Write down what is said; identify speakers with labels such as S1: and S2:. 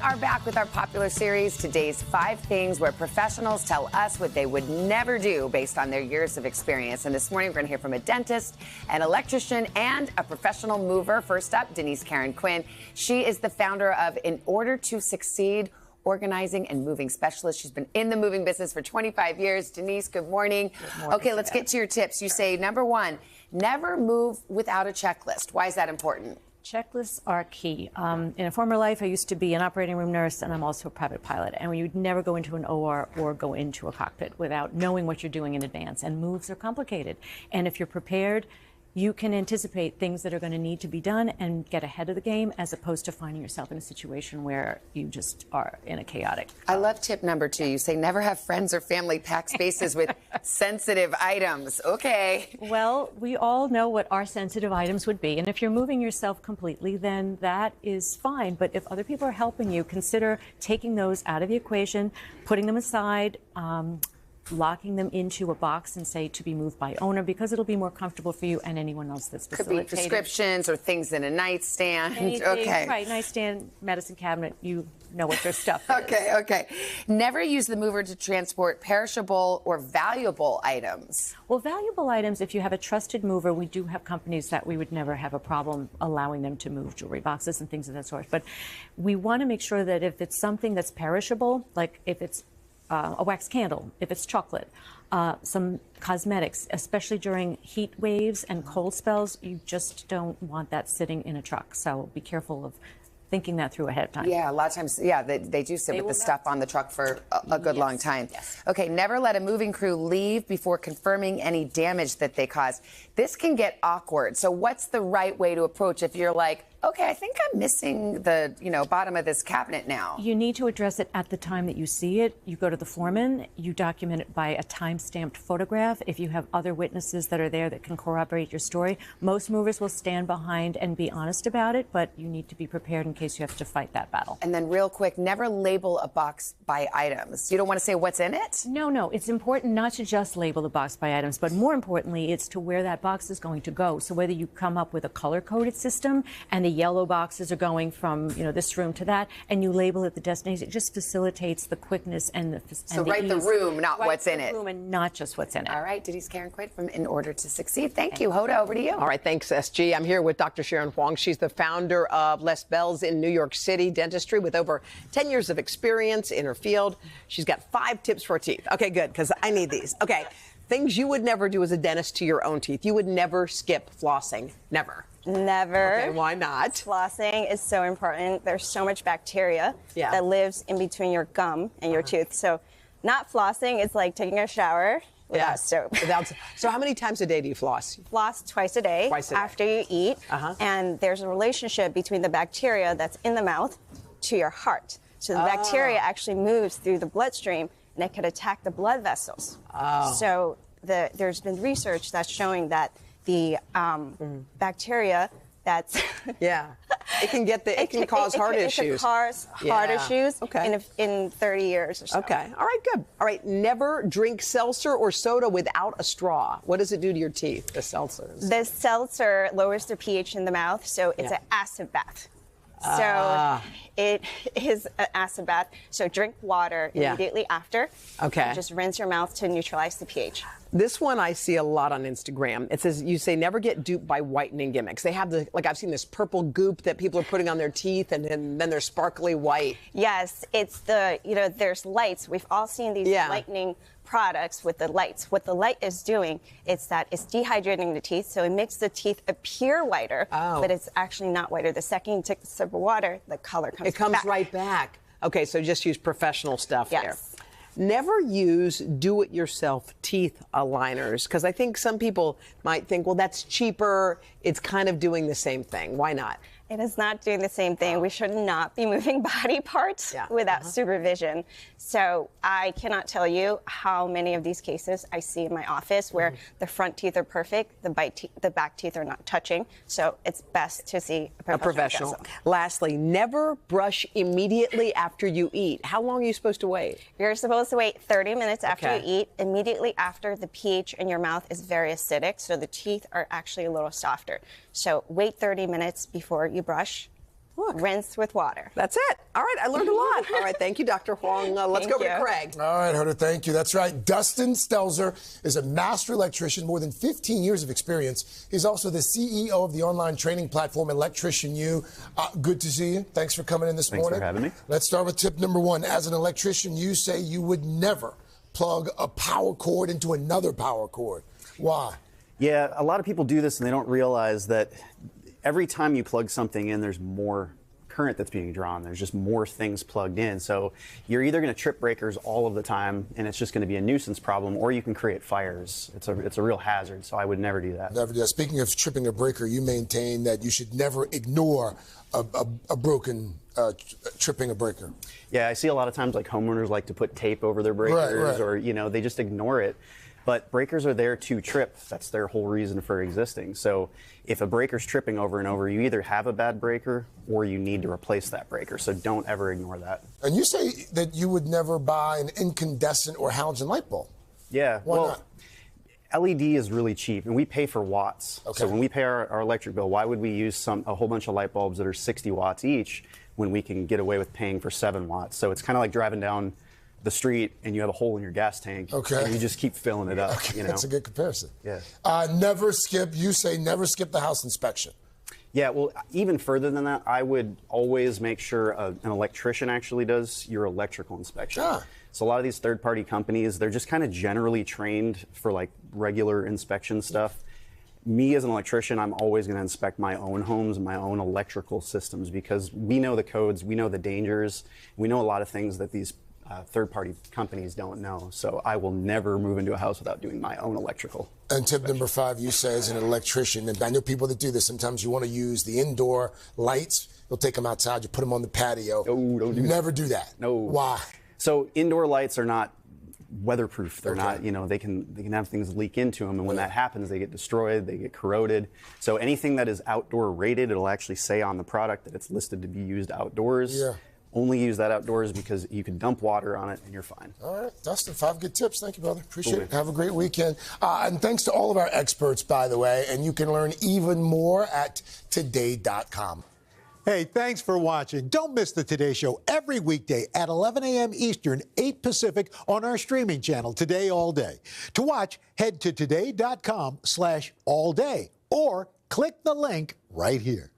S1: are back with our popular series, Today's 5 Things, where professionals tell us what they would never do based on their years of experience. And this morning, we're going to hear from a dentist, an electrician, and a professional mover. First up, Denise Caron-Quinn. She is the founder of In Order to Succeed, organizing and moving specialist. She's been in the moving business for 25 years. Denise, good morning.
S2: Good morning.
S1: Okay, let's get to your tips. You say, number 1, never move without a checklist. Why is that important?
S2: Checklists are key. In a former life, I used to be an operating room nurse, and I'm also a private pilot. And you'd never go into an OR or go into a cockpit without knowing what you're doing in advance. And moves are complicated. And if you're prepared, you can anticipate things that are going to need to be done and get ahead of the game, as opposed to finding yourself in a situation where you just are in a chaotic.
S1: I love tip number 2. You say never have friends or family pack spaces with sensitive items. Okay.
S2: Well, we all know what our sensitive items would be. And if you're moving yourself completely, then that is fine. But if other people are helping you, consider taking those out of the equation, putting them aside, locking them into a box and say to be moved by owner, because it'll be more comfortable for you and anyone else that's facilitating.
S1: Could be prescriptions or things in a nightstand.
S2: Anything,
S1: okay.
S2: Right, nightstand, medicine cabinet, you know what their stuff is.
S1: Okay. Never use the mover to transport perishable or valuable items.
S2: Well, valuable items, if you have a trusted mover, we do have companies that we would never have a problem allowing them to move jewelry boxes and things of that sort. But we want to make sure that if it's something that's perishable, like if it's a wax candle, if it's chocolate, some cosmetics, especially during heat waves and cold spells, you just don't want that sitting in a truck. So be careful of thinking that through ahead of time.
S1: Yeah, a lot of times, yeah, they do sit with the stuff on the truck for a good long time.
S2: Yes.
S1: Okay, never let a moving crew leave before confirming any damage that they caused. This can get awkward. So what's the right way to approach if you're like, okay, I think I'm missing the, bottom of this cabinet now?
S2: You need to address it at the time that you see it. You go to the foreman, you document it by a time-stamped photograph. If you have other witnesses that are there that can corroborate your story, most movers will stand behind and be honest about it, but you need to be prepared in case you have to fight that battle.
S1: And then real quick, never label a box by items. You don't want to say what's in it?
S2: No. It's important not to just label the box by items, but more importantly, it's to where that box is going to go. So whether you come up with a color-coded system and the yellow boxes are going from, this room to that, and you label it the destination, it just facilitates the quickness and the
S1: So write the room, not what's in it.
S2: Write the room and not just what's in it.
S1: All right, Denise Caron-Quinn from In Order to Succeed. Thank you. Hoda, over to you.
S3: All right, thanks, SG. I'm here with Dr. Sharon Huang. She's the founder of Les Bells in New York City Dentistry with over 10 years of experience in her field. She's got 5 tips for teeth. Okay, good, because I need these. Okay, things you would never do as a dentist to your own teeth. You would never skip flossing. Never.
S4: Never.
S3: Okay, why not?
S4: Flossing is so important. There's so much bacteria that lives in between your gum and your tooth. So not flossing is like taking a shower without soap.
S3: So how many times a day do you floss?
S4: Floss twice a day after you eat. And there's a relationship between the bacteria that's in the mouth to your heart. So the bacteria actually moves through the bloodstream and it can attack the blood vessels. So there's been research that's showing that the bacteria that's
S3: it can cause heart issues.
S4: It can cause heart issues in 30 years or so.
S3: Okay. All right, good. All right, never drink seltzer or soda without a straw. What does it do to your teeth, the seltzers?
S4: The seltzer lowers the pH in the mouth, so it's an acid bath. So it is an acid bath. So drink water immediately after.
S3: Okay.
S4: And just rinse your mouth to neutralize the pH.
S3: This one I see a lot on Instagram. It says, you say never get duped by whitening gimmicks. They have I've seen this purple goop that people are putting on their teeth and then they're sparkly white.
S4: Yes, it's there's lights. We've all seen these lightning products with the lights. What the light is doing is that it's dehydrating the teeth, so it makes the teeth appear whiter, but it's actually not whiter. The second you take a sip of water, the color comes back.
S3: It comes right back. Okay, so just use professional stuff there. Never use do-it-yourself teeth aligners, because I think some people might think, well, that's cheaper. It's kind of doing the same thing. Why not?
S4: It is not doing the same thing. We should not be moving body parts without supervision. So I cannot tell you how many of these cases I see in my office where the front teeth are perfect, the back teeth are not touching. So it's best to see a professional.
S3: Lastly, never brush immediately after you eat. How long are you supposed to wait?
S4: You're supposed to wait 30 minutes after you eat. Immediately after, the pH in your mouth is very acidic, so the teeth are actually a little softer. So wait 30 minutes before you brush.
S3: Look.
S4: Rinse with water.
S3: That's it. All right, I learned a lot. All right, thank you, Dr. Huang. Let's go over to Craig.
S5: All right, Hoda, thank you. That's right. Dustin Stelzer is a master electrician, more than 15 years of experience. He's also the CEO of the online training platform Electrician U. Good to see you. Thanks for coming in this morning.
S6: Thanks for having me.
S5: Let's start with tip number one. As an electrician, you say you would never plug a power cord into another power cord. Why?
S6: Yeah, a lot of people do this and they don't realize that every time you plug something in, there's more current that's being drawn. There's just more things plugged in. So you're either going to trip breakers all of the time, and it's just going to be a nuisance problem, or you can create fires. It's a real hazard, so I would never do that.
S5: Never do that. Speaking of tripping a breaker, you maintain that you should never ignore a broken tripping a breaker.
S6: Yeah, I see a lot of times like homeowners like to put tape over their breakers, or they just ignore it. But breakers are there to trip. That's their whole reason for existing. So if a breaker's tripping over and over, you either have a bad breaker or you need to replace that breaker. So don't ever ignore that.
S5: And you say that you would never buy an incandescent or halogen light bulb.
S6: Yeah.
S5: Why not?
S6: LED is really cheap, and we pay for watts.
S5: Okay.
S6: So when we pay our electric bill, why would we use a whole bunch of light bulbs that are 60 watts each when we can get away with paying for 7 watts? So it's kind of like driving down the street and you have a hole in your gas tank, and you just keep filling it up.
S5: Okay, that's a good comparison.
S6: Yeah.
S5: You say never skip the house inspection.
S6: Yeah, well, even further than that, I would always make sure an electrician actually does your electrical inspection. So a lot of these third-party companies, they're just kind of generally trained for like regular inspection stuff. Me as an electrician, I'm always going to inspect my own homes and my own electrical systems because we know the codes, we know the dangers, we know a lot of things that these third-party companies don't know. So I will never move into a house without doing my own electrical.
S5: And tip number 5, you say as an electrician, and I know people that do this, sometimes you want to use the indoor lights. You'll take them outside, you put them on the patio.
S6: No, don't do that.
S5: Never do that.
S6: No.
S5: Why?
S6: So indoor lights are not weatherproof. They're not, they can have things leak into them, and when that happens, they get destroyed, they get corroded. So anything that is outdoor rated, it'll actually say on the product that it's listed to be used outdoors.
S5: Yeah.
S6: Only use that outdoors because you can dump water on it and you're fine.
S5: All right, Dustin, 5 good tips. Thank you, brother. Appreciate it. Have a great weekend. And thanks to all of our experts, by the way. And you can learn even more at today.com.
S7: Hey, thanks for watching. Don't miss the Today Show every weekday at 11 a.m. Eastern, 8 Pacific on our streaming channel, Today All Day. To watch, head to today.com/allday or click the link right here.